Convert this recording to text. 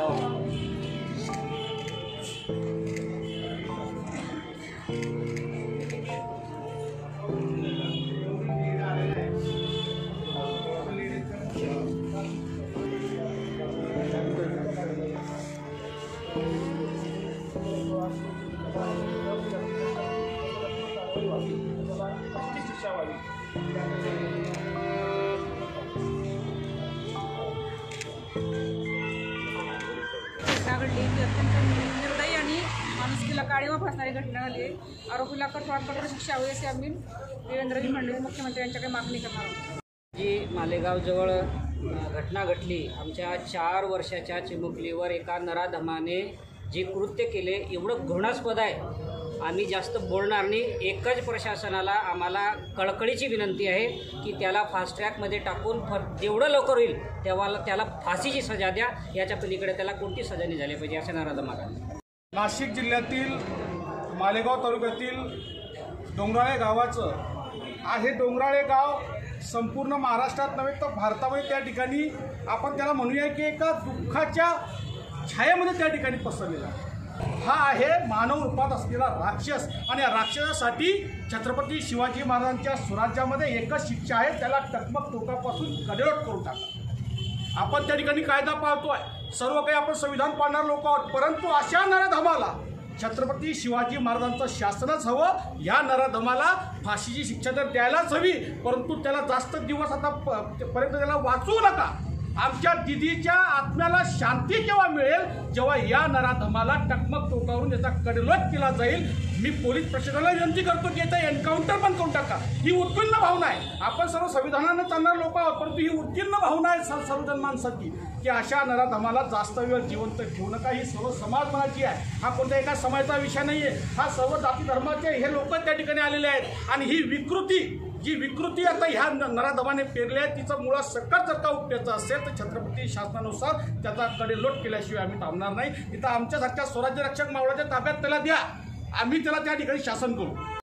मालेगाव। अत्यंत निर्दयी आणि माणुसकीला काळीमा फासणारी घटना झाली आहे। आरोपीला कठोर शिक्षा हवी अशी आम्ही देवेंद्रजी फडणवीस मुख्यमंत्री यांच्याकडे मागणी करणार आहोत। जी मालेगावजवळ घटना घडली, आमच्या 4 वर्षाच्या चिमुकलीवर एका नराधमाने जे कृत्य केले एवढं घृणास्पद आहे। आम्ही जास्त बोलणार नाही। एकच प्रशासनाला आम्हाला कळकळीची विनंती आहे की त्याला फास्ट ट्रॅकमध्ये टाकून जेवढं लवकर होईल तेव्हा त्याला फाशीची सजा द्या। याच्या पलीकडे त्याला कोणती सजा नाही झाली पाहिजे असं नराधमाला। नाशिक जिल्ह्यातील मालेगाव तालुक्यातील डोंगराळे गावाचं हे डोंगराळे गाव संपूर्ण महाराष्ट्रात नव्हे तर भारतामध्ये त्या ठिकाणी आपण त्याला म्हणूया की एका दुःखाच्या छायेमध्ये त्या ठिकाणी पसरलेला हा आहे मानव रूपात असलेला राक्षस। आणि या राक्षसासाठी छत्रपती शिवाजी महाराजांच्या स्वराज्यामध्ये एकच शिक्षा आहे, त्याला टकमक टोकापासून कडेलोट करून टाका। आपण त्या ठिकाणी कायदा पाळतोय, सर्व काही आपण संविधान पाळणारे लोक आहोत, परंतु अशा नराधमाला छत्रपती शिवाजी महाराजांचं शासनच हवं। या नराधमाला फाशीची शिक्षा तर द्यायलाच हवी, परंतु त्याला जास्त दिवस आता पर्यंत त्याला वाचवू नका। आमच्या दिदीच्या आत्म्याला शांती केव्हा मिळेल, जेव्हा या नराधमाला टकमक टोकावरून त्याचा कडेलोट केला जाईल। मी पोलीस प्रशासनाला विनंती करतो की याचा एन्काउंटर पण करून टाका। ही उत्कीर्ण भावना आहे, आपण सर्व संविधानाने चालणारे लोक आहोत, परंतु ही उत्कीर्ण भावना आहे सर्वजण माणसाची की अशा नराधमाला जास्त वेळ जिवंत ठेवू नका। ही सर्व समाज मनाची आहे, हा कोणत्या एका समाजाचा विषय नाही आहे, हा सर्व जाती धर्माचे हे लोक त्या ठिकाणी आलेले आहेत। आणि ही जी विकृती आता ह्या नराधमाने पेरली आहे तिचं मुळात सकट जर का उपयाचं असेल तर छत्रपती शासनानुसार त्याचा कडेलोट केल्याशिवाय आम्ही थांबणार नाही। इथं आमच्यासारख्या स्वराज्य रक्षक मावळाच्या ताब्यात त्याला द्या, आम्ही त्याला त्या ठिकाणी शासन करू।